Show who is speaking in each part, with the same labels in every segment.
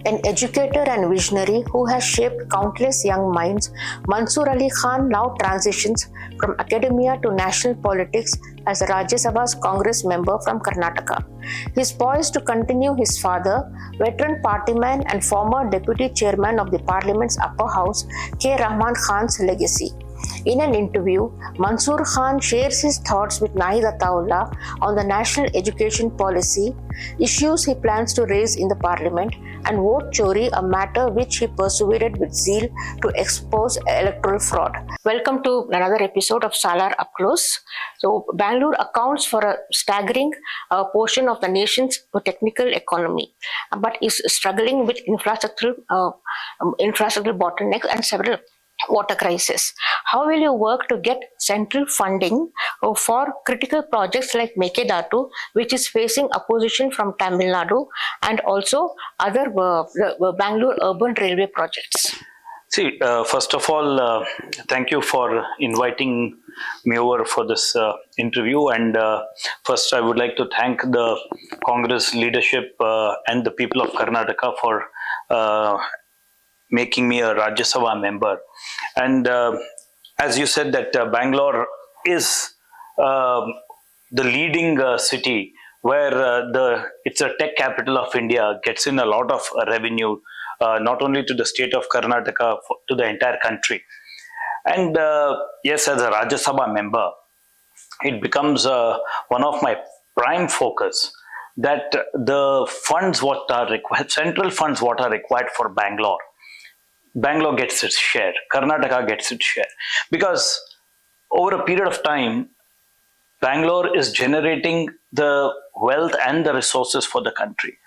Speaker 1: An educator and visionary who has shaped countless young minds, Mansoor Ali Khan now transitions from academia to national politics as a Rajya Sabha's Congress member from Karnataka. He is poised to continue his father, veteran partyman and former deputy chairman of the Parliament's upper house, K. Rahman Khan's legacy. In an interview, Mansoor Khan shares his thoughts with Naheed Ataulla on the national education policy, issues he plans to raise in the parliament, and vote chori, a matter which he persevered with zeal to expose electoral fraud. Welcome to another episode of Salar Up Close. So, Bangalore accounts for a staggering portion of the nation's technical economy, but is struggling with infrastructural bottlenecks and several water crisis. How will you work to get central funding for critical projects like Mekedatu, which is facing opposition from Tamil Nadu, and also other Bangalore urban railway projects?
Speaker 2: See, first of all, thank you for inviting me over for this interview. And first, I would like to thank the Congress leadership and the people of Karnataka for making me a Rajya Sabha member. And as you said that Bangalore is the leading city where it's a tech capital of India, gets in a lot of revenue, not only to the state of Karnataka, to the entire country. And yes, as a Rajya Sabha member, it becomes one of my prime focus that the funds what are required, central funds what are required for Bangalore gets its share, Karnataka gets its share. Because over a period of time, Bangalore is generating the wealth and the resources for the country.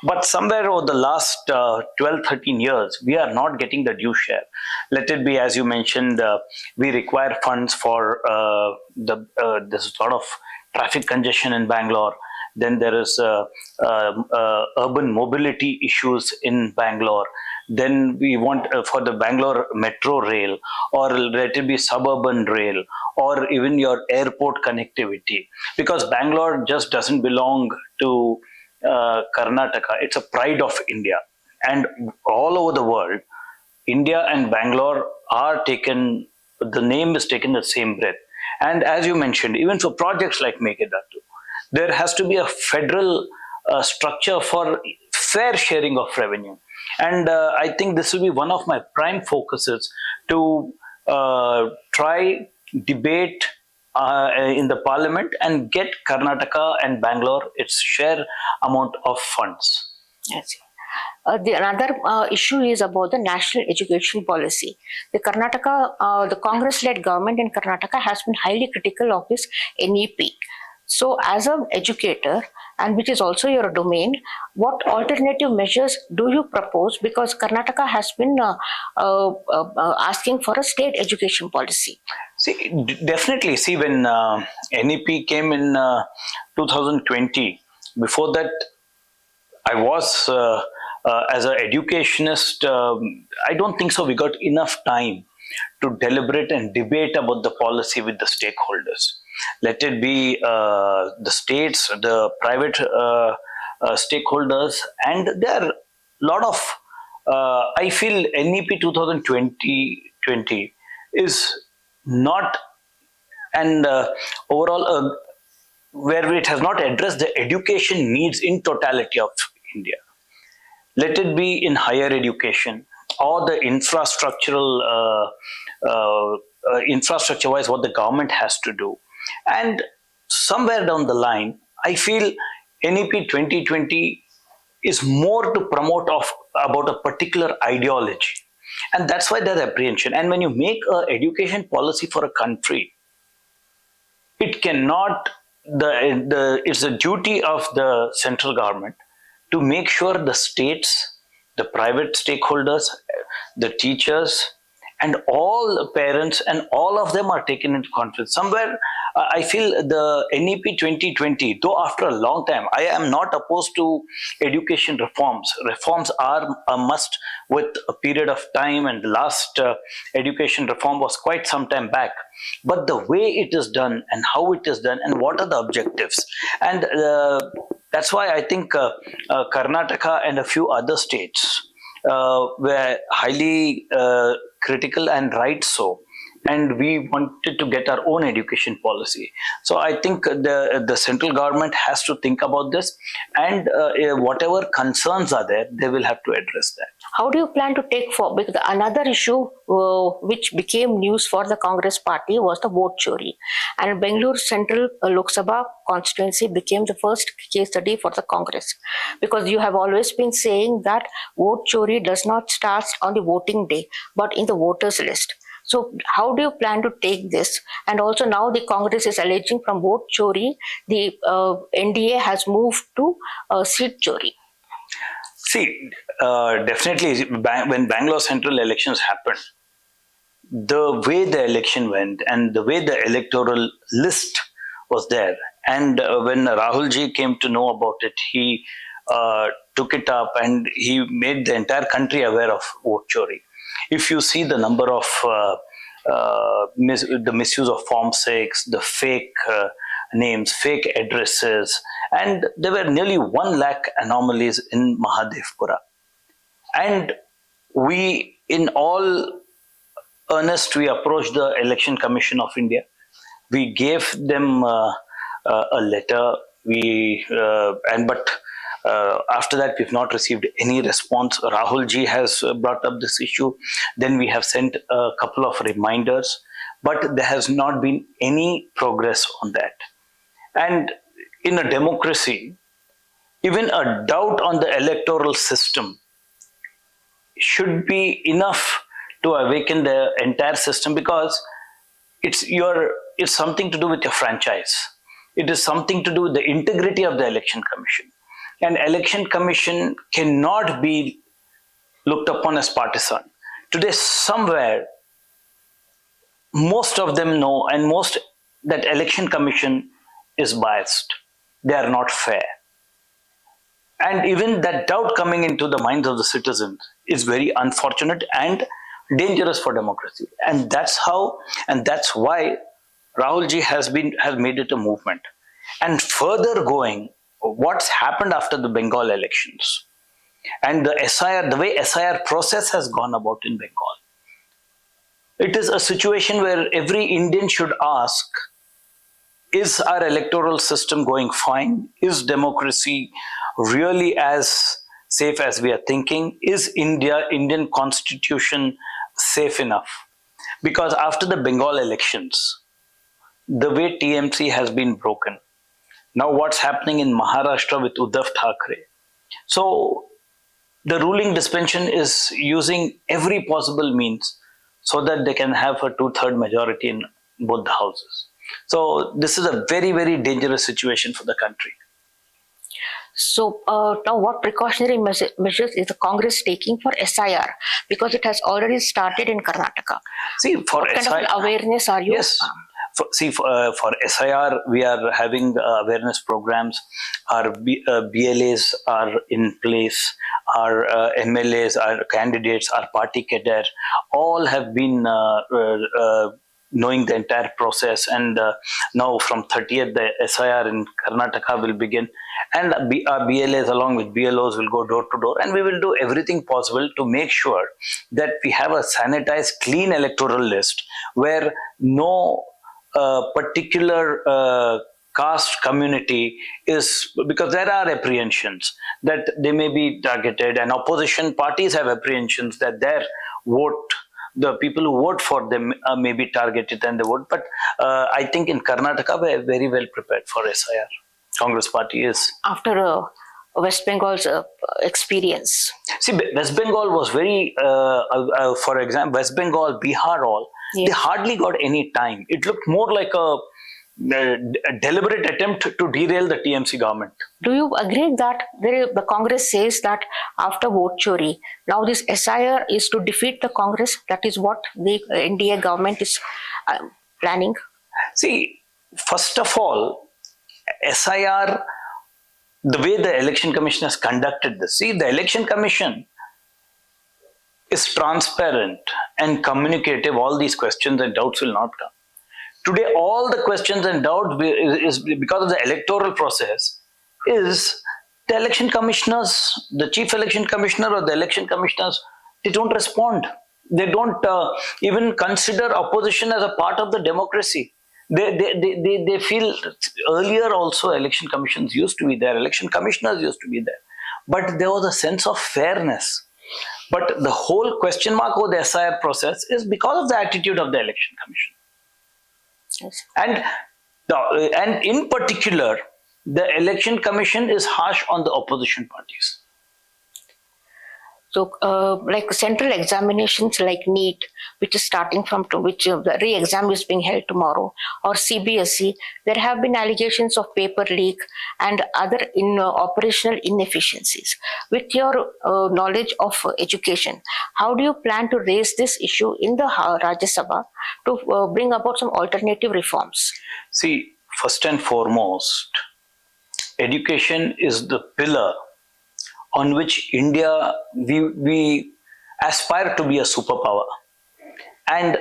Speaker 2: But somewhere over the last 12-13 years, we are not getting the due share. Let it be, as you mentioned, we require funds for there's a lot of traffic congestion in Bangalore. Then there is urban mobility issues in Bangalore. Then we want for the Bangalore metro rail, or let it be suburban rail, or even your airport connectivity. Because Bangalore just doesn't belong to Karnataka. It's a pride of India. And all over the world, India and Bangalore are taken, the name is taken the same breath. And as you mentioned, even for projects like Mekedatu, there has to be a federal structure for fair sharing of revenue. And I think this will be one of my prime focuses to try debate in the parliament and get Karnataka and Bangalore its share amount of funds.
Speaker 1: Yes. Another issue is about the national education policy. The Congress-led government in Karnataka has been highly critical of this NEP. So, as an educator, and which is also your domain, what alternative measures do you propose? Because Karnataka has been asking for a state education policy.
Speaker 2: See, definitely. See, when NEP came in 2020, before that, I was, as an educationist, I don't think so we got enough time to deliberate and debate about the policy with the stakeholders. Let it be the states, the private stakeholders, and there are a lot of, I feel NEP 2020 is not, and overall, where it has not addressed the education needs in totality of India. Let it be in higher education or the infrastructural, infrastructure-wise what the government has to do. And somewhere down the line, I feel NEP 2020 is more to promote about a particular ideology. And that's why there's apprehension. And when you make an education policy for a country, it cannot, it's a duty of the central government to make sure the states, the private stakeholders, the teachers, and all the parents, and all of them are taken into confidence. Somewhere, I feel the NEP 2020, though after a long time, I am not opposed to education reforms. Reforms are a must with a period of time, and the last education reform was quite some time back. But the way it is done and how it is done and what are the objectives, and That's why I think Karnataka and a few other states were highly critical, and right so. And we wanted to get our own education policy. So I think the central government has to think about this, and whatever concerns are there, they will have to address that.
Speaker 1: How do you plan to take forward? Because another issue which became news for the Congress party was the vote chori. And Bengaluru Central Lok Sabha constituency became the first case study for the Congress. Because you have always been saying that vote chori does not start on the voting day, but in the voters list. So how do you plan to take this? And also now the Congress is alleging from vote chori, the NDA has moved to seat chori.
Speaker 2: See, definitely when Bangalore Central elections happened, the way the election went and the way the electoral list was there, and when Rahul ji came to know about it, he took it up and he made the entire country aware of vote chori. If you see the number of the misuse of Form 6, the fake names, fake addresses, and there were nearly 1 lakh anomalies in Mahadevpura. And we, in all earnest, we approached the Election Commission of India. We gave them a letter. After that, we've not received any response. Rahul ji has brought up this issue. Then we have sent a couple of reminders, but there has not been any progress on that. And in a democracy, even a doubt on the electoral system should be enough to awaken the entire system, because it's something to do with your franchise. It is something to do with the integrity of the Election Commission. And Election Commission cannot be looked upon as partisan. Today, somewhere, most of them know, and most that Election Commission is biased. They are not fair. And even that doubt coming into the minds of the citizens is very unfortunate and dangerous for democracy. And that's why Rahul ji has made it a movement. And further going, what's happened after the Bengal elections and the way SIR process has gone about in Bengal. It is a situation where every Indian should ask, is our electoral system going fine? Is democracy really as safe as we are thinking? Is Indian constitution safe enough? Because after the Bengal elections, the way TMC has been broken, now what's happening in Maharashtra with Uddhav Thackeray. So the ruling dispensation is using every possible means so that they can have a 2/3 majority in both the houses. So this is a very, very dangerous situation for the country.
Speaker 1: So now what precautionary measures is the Congress taking for SIR? Because it has already started in Karnataka.
Speaker 2: See, for
Speaker 1: what kind of awareness are you?
Speaker 2: Yes. For SIR, we are having awareness programs. Our BLAs are in place. Our MLAs, our candidates, our party cadre, all have been knowing the entire process. And now from 30th, the SIR in Karnataka will begin. And our BLAs along with BLOs will go door to door. And we will do everything possible to make sure that we have a sanitized, clean electoral list where no particular caste community is, because there are apprehensions that they may be targeted, and opposition parties have apprehensions that their vote, the people who vote for them may be targeted and they vote. But I think in Karnataka, we are very well prepared for SIR. Congress party is. After
Speaker 1: West Bengal's experience.
Speaker 2: See, West Bengal was very, for example, West Bengal, Bihar, all, yes, they hardly got any time. It looked more like a deliberate attempt to derail the TMC government.
Speaker 1: Do you agree that the Congress says that after vote chori, now this SIR is to defeat the Congress? That is what the NDA government is planning?
Speaker 2: See, first of all, SIR, the way the Election Commission has conducted this, see, the Election Commission is transparent and communicative. All these questions and doubts will not come. Today, all the questions and doubts is because of the electoral process is the election commissioners, the chief election commissioner or the election commissioners, they don't respond. They don't even consider opposition as a part of the democracy. They feel earlier also election commissions used to be there, election commissioners used to be there, but there was a sense of fairness. But the whole question mark over the SIR process is because of the attitude of the election commission.
Speaker 1: Yes.
Speaker 2: And in particular, the election commission is harsh on the opposition parties.
Speaker 1: So, like central examinations like NEET, which is starting from which the re-exam is being held tomorrow, or CBSE, there have been allegations of paper leak and other operational inefficiencies. With your knowledge of education, how do you plan to raise this issue in the Rajya Sabha to bring about some alternative reforms?
Speaker 2: See, first and foremost, education is the pillar on which India, we aspire to be a superpower. And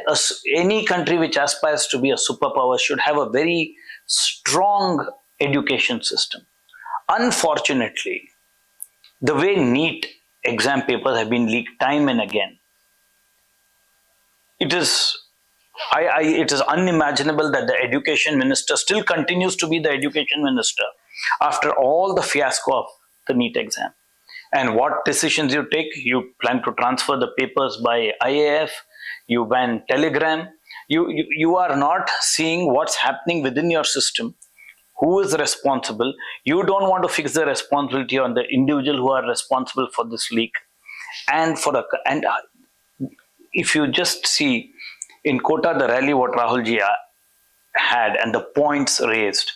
Speaker 2: any country which aspires to be a superpower should have a very strong education system. Unfortunately, the way NEET exam papers have been leaked time and again, it is unimaginable that the education minister still continues to be the education minister after all the fiasco of the NEET exam. And what decisions you take, you plan to transfer the papers by IAF, you ban Telegram, you are not seeing what's happening within your system, who is responsible. You don't want to fix the responsibility on the individual who are responsible for this leak. And if you just see in Kota, the rally what Rahul ji had and the points raised,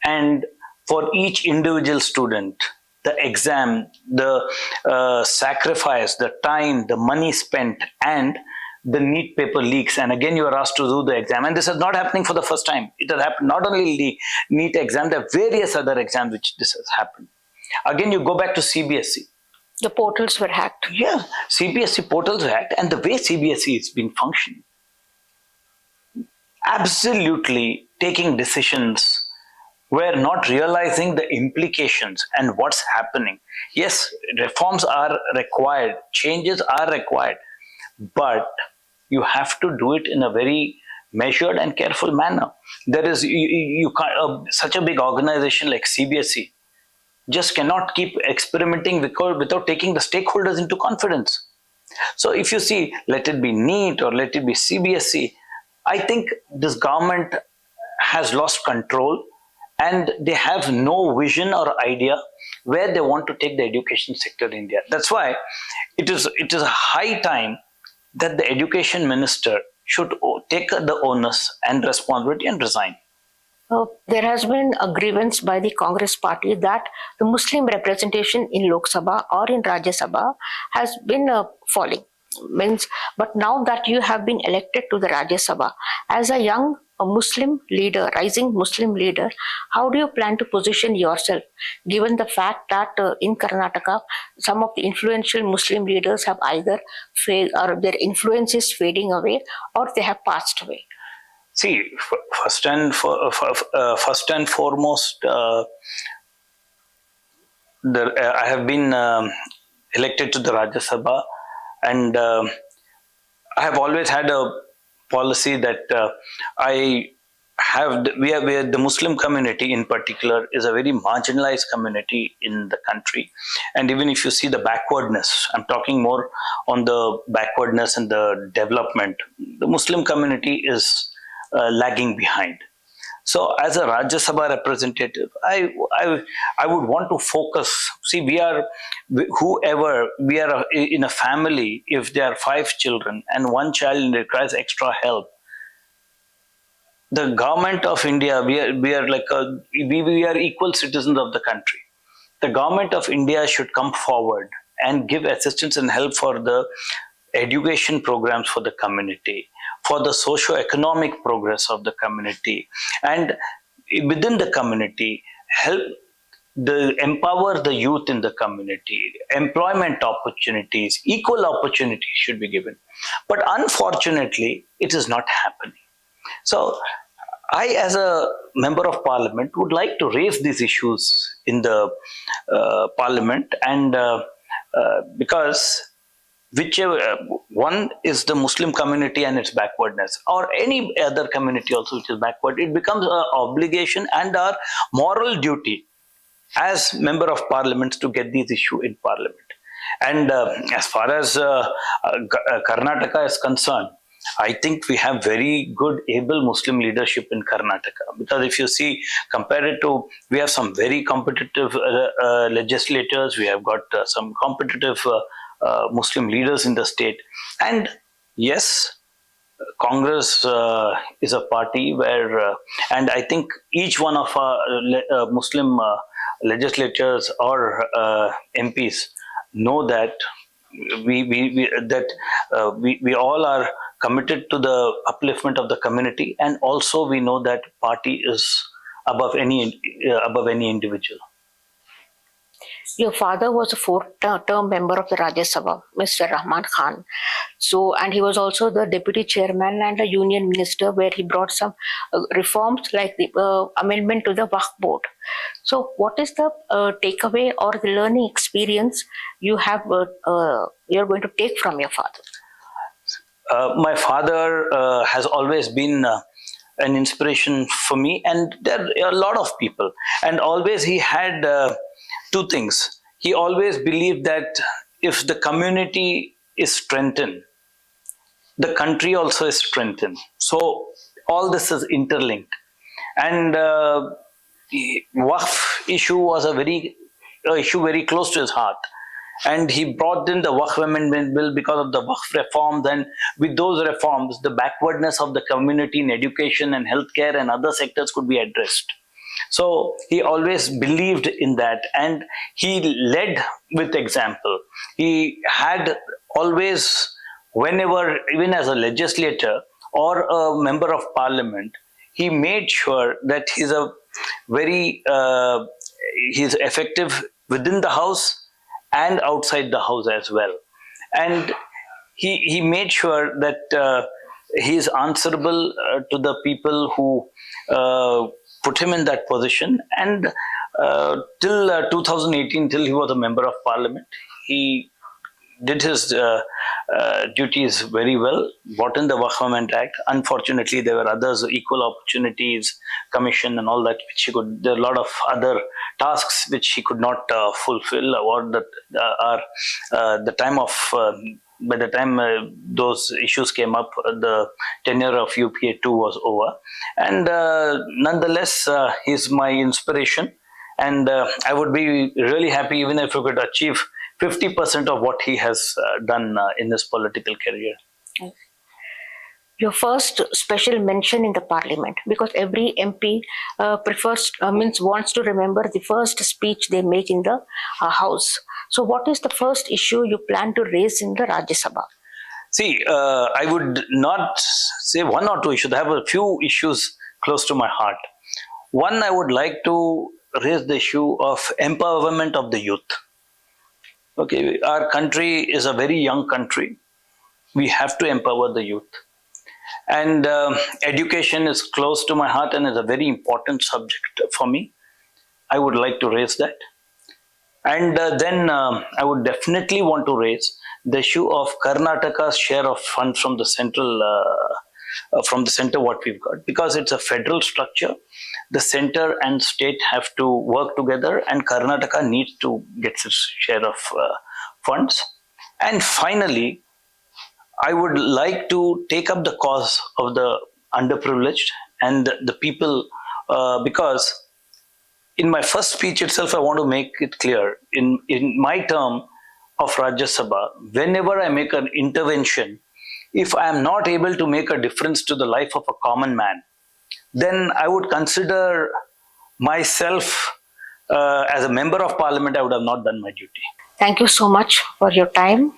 Speaker 2: and for each individual student, the exam, the sacrifice, the time, the money spent, and the NEET paper leaks, and again you are asked to do the exam. And this is not happening for the first time. It has happened not only the NEET exam, there are various other exams which this has happened. Again, you go back to CBSE.
Speaker 1: The portals were hacked.
Speaker 2: Yeah, CBSE portals were hacked, and the way CBSE is being functioning, absolutely taking decisions, we're not realizing the implications and what's happening. Yes, reforms are required, changes are required, but you have to do it in a very measured and careful manner. There is you can't, such a big organization like CBSE just cannot keep experimenting without taking the stakeholders into confidence. So if you see, let it be NEET or let it be CBSE, I think this government has lost control, and they have no vision or idea where they want to take the education sector in India. That's why it is a high time that the education minister should take the onus and responsibility and resign.
Speaker 1: There has been a grievance by the Congress party that the Muslim representation in Lok Sabha or in Rajya Sabha has been falling. But now that you have been elected to the Rajya Sabha as a young Muslim leader, rising Muslim leader, how do you plan to position yourself, given the fact that in Karnataka, some of the influential Muslim leaders have either failed or their influence is fading away or they have passed away?
Speaker 2: See, first and foremost, I have been elected to the Rajya Sabha, and I have always had a policy that the Muslim community in particular is a very marginalized community in the country. And even if you see the backwardness, I'm talking more on the backwardness and the development, the Muslim community is lagging behind. So as a Rajya Sabha representative, I would want to focus. See, we are in a family, if there are 5 children and one child requires extra help, the government of India, we are equal citizens of the country. The government of India should come forward and give assistance and help for the education programs for the community, for the socio-economic progress of the community, and within the community, empower the youth in the community, employment opportunities, equal opportunities should be given. But unfortunately, it is not happening. So I, as a member of parliament, would like to raise these issues in the parliament, and because whichever one is the Muslim community and its backwardness, or any other community also which is backward, it becomes an obligation and our moral duty as member of parliament to get these issues in parliament. And as far as Karnataka is concerned, I think we have very good, able Muslim leadership in Karnataka. Because if you see, compared to, we have some very competitive legislators, we have got some competitive Muslim leaders in the state. And yes, Congress is a party where, and I think each one of our Muslim legislators or MPs know that we all are committed to the upliftment of the community, and also we know that party is above any individual.
Speaker 1: Your father was a fourth-term member of the Rajya Sabha, Mr. Rahman Khan. So, and he was also the deputy chairman and a union minister, where he brought some reforms like the amendment to the Waqf board. So, what is the takeaway or the learning experience you have? You're going to take from your father?
Speaker 2: My father has always been an inspiration for me, and there are a lot of people. And always he had two things. He always believed that if the community is strengthened, the country also is strengthened. So all this is interlinked. And Waqf issue was a issue very close to his heart. And he brought in the Waqf Amendment Bill because of the Waqf reforms, and with those reforms, the backwardness of the community in education and healthcare and other sectors could be addressed. So he always believed in that, and he led with example. He had always, whenever, even as a legislator or a member of parliament, he made sure that he's effective within the house and outside the house as well. And he made sure that he is answerable to the people who put him in that position. And till 2018, till he was a member of parliament, he did his duties very well, brought in the Waqf Amendment Act. Unfortunately, there were others, Equal Opportunities Commission and all that, which he could, there are a lot of other tasks which he could not fulfill, or the time of, by the time those issues came up, the tenure of UPA 2 was over. And nonetheless, he's my inspiration. And I would be really happy even if we could achieve 50% of what he has done in his political career.
Speaker 1: Your first special mention in the parliament, because every MP wants to remember the first speech they make in the house. So what is the first issue you plan to raise in the Rajya Sabha?
Speaker 2: See, I would not say one or two issues. I have a few issues close to my heart. One, I would like to raise the issue of empowerment of the youth. Okay, our country is a very young country. We have to empower the youth. And education is close to my heart and is a very important subject for me. I would like to raise that. And then I would definitely want to raise the issue of Karnataka's share of funds from the central, what we've got, because it's a federal structure. The center and state have to work together, and Karnataka needs to get its share of funds. And finally, I would like to take up the cause of the underprivileged and the people, because in my first speech itself, I want to make it clear, in my term of Rajya Sabha, whenever I make an intervention, if I am not able to make a difference to the life of a common man, then I would consider myself as a member of parliament, I would have not done my duty.
Speaker 1: Thank you so much for your time.